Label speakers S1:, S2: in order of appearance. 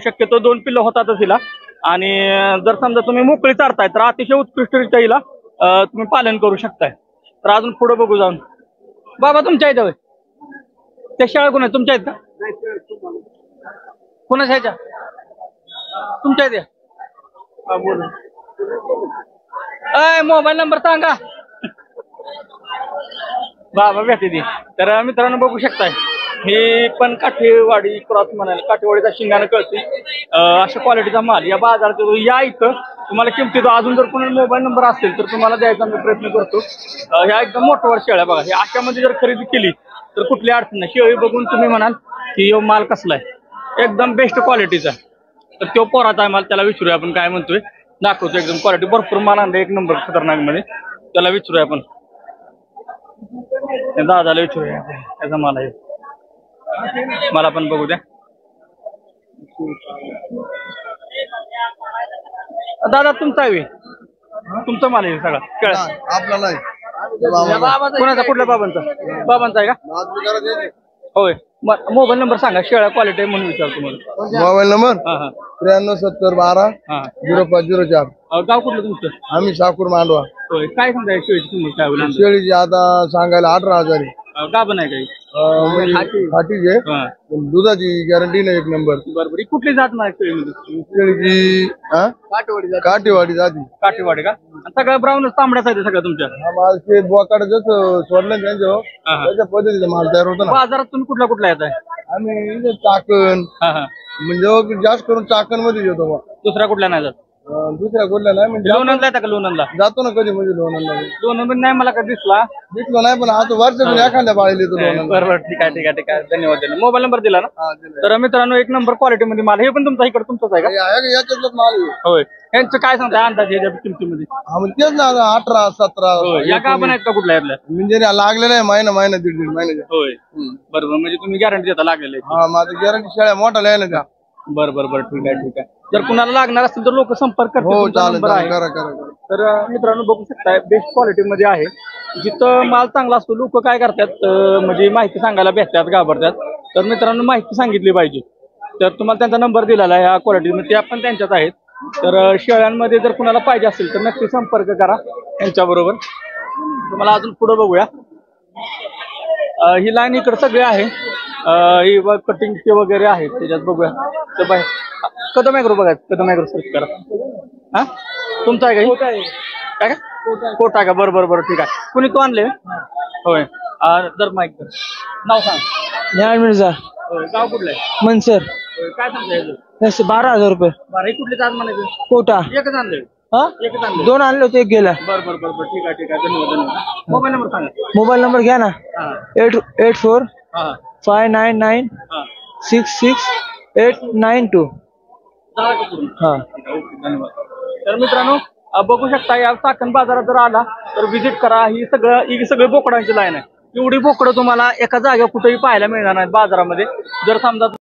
S1: शक्यतो 2 पिल्लं होतातच हिला आणि जर समजा तुम्ही मोकळी चारताय तर अतिशय उत्कृष्टरित्या हिला तुम्ही पालन करू शकताय। तर अजून पुढे बघू जाऊन। बाबा तुमच्या इथं होय त्या शाळा कोण आहे तुमच्या आहेत का? कोणाच्या ह्याच्या तुमच्या इथे? मोबाईल नंबर सांगा। बाबा भेटे ती। तर मित्रांनो बघू शकताय हे पण काठेवाडी क्रॉस म्हणाले काठेवाडीचा शिंगाने कळते अशा क्वालिटीचा माल या बाजारात या इथं तुम्हाला किमतीत अजून जर कोणाला मोबाईल नंबर असेल तर तुम्हाला द्यायचा मी प्रयत्न करतो। ह्या एकदम मोठ्यावर शेळ्या बघा हे अशामध्ये जर खरेदी केली तर कुठली अडचण नाही। शेळी बघून तुम्ही म्हणाल की यो माल कसला आहे एकदम बेस्ट क्वालिटीचा। तर तो पोराचा आहे माल त्याला विचारूया आपण काय म्हणतोय दाखवतो एकदम क्वालिटी भरपूर माल आणला एक नंबर खतरनाक मध्ये त्याला विचारूया आपण दादाला विचारूया त्याचा माल आहे मला पण बघू द्या। दादा तुमचा आहे तुमचा माल आहे सगळा
S2: आपला नाही
S1: कोणाचा कुठल्या बाबांचा आहे का? होय मोबाईल नंबर सांगा शेळ्या क्वालिटी म्हणून विचारतो मला।
S2: Mobile number 937012 0504।
S1: गाव कुठलं तुमचं?
S2: आम्ही शाकूर मांडवा।
S1: होय काय सांगताय शेळीची किंमत काय होईल?
S2: शेळीची आता सांगायला 18,000 आहे।
S1: गाभण आहे काही
S2: खाटीचे दुधाची गॅरंटी नाही एक नंबर।
S1: बरोबर कुठली जात नाही शेळीमध्ये?
S2: शेळीची काठेवाडी जाती।
S1: काठेवाडी का? सगळं ब्राऊनच तांबड्याच आहे सगळं तुमच्या?
S2: माल शेत बोकाड जसं सोडलं त्यांच्या त्याच्या पद्धतीचा माल तयार होतो ना।
S1: बाजारात तुम्ही कुठला कुठला येत आहे?
S2: आम्ही चाकण म्हणजे जास्त करून चाकण मध्ये येतो।
S1: दुसऱ्या कुठल्या नाही जात?
S2: दुसऱ्या कुठल्या नाही म्हणजे
S1: लोणंदला येतात का? लोणंदला
S2: जातो ना कधी म्हणजे लोणंदला
S1: नाही मला कधी
S2: दिसला नाही पण आता वर्षातून एखाद्या बाळीला येतो।
S1: बरोबर ठीक आहे ठीक आहे ठीक आहे धन्यवाद। मोबाईल नंबर दिला ना? तर मित्रांनो एक नंबर क्वालिटी मध्ये माल हे पण तुमचा इकडे तुमचाच आहे का?
S2: याच्यातलाच माल
S1: होय यांचं काय सांगताय अंदाज याच्या किमतीमध्ये?
S2: तेच ना 18 17
S1: या का पण आहेत का कुठल्या यातल्या?
S2: म्हणजे लागलेलं आहे महिना दीड महिन्याच्या।
S1: होय बरोबर म्हणजे तुम्ही गॅरंटी देता लागलेलं आहे?
S2: हा माझं गॅरंटी शेळ्या मोठा आहे ना त्या।
S1: बरं ठीक आहे जर कुणाला लागणार असेल तर लोक संपर्क करतात। तर मित्रांनो बघू शकताय बेस्ट क्वालिटी मध्ये आहे जिथं माल चांगला असतो लोक काय करतात म्हणजे माहिती सांगायला भेटतात घाबरतात। तर मित्रांनो माहिती सांगितली पाहिजे तर तुम्हाला त्यांचा नंबर दिलेला आहे ह्या क्वालिटीमध्ये त्या पण त्यांच्याच आहेत। तर शेळ्यांमध्ये जर कुणाला पाहिजे असेल तर नक्की संपर्क करा यांच्या बरोबर। तुम्हाला अजून पुढे बघूया ही लाईन इकडे सगळे आहे ही कटिंगचे वगैरे आहेत त्याच्यात बघूया। तर बाय कदम ॲग्रो बघा कदम ॲग्रो सर्च करा। हा तुमचा आहे का? काय का कोटा का? बरं ठीक आहे। कुणी तो आणले? होय जर माईक नाव सांग।
S3: ज्ञान मिर्झा।
S1: गाव कुठलं आहे?
S3: मनसर।
S1: काय सांगताय?
S3: 12,000 रुपये।
S1: बरं कुठली जात म्हणायचं?
S3: कोटा
S1: एकच आणले? एकच आणले?
S3: 2 आणले होते एक गेला।
S1: बरं ठीक आहे धन्यवाद। मोबाईल नंबर सांगा।
S3: मोबाईल नंबर घ्या ना 884 599 66892।
S1: धन्यवाद। तर मित्रांनो बघू शकता या चाकण बाजारात जर आला तर व्हिजिट करा। ही सगळी बोकडांची लाईन आहे। एवढी बोकडं तुम्हाला एका जागेवर कुठेही पाहायला मिळणार नाही बाजारामध्ये। जर समजा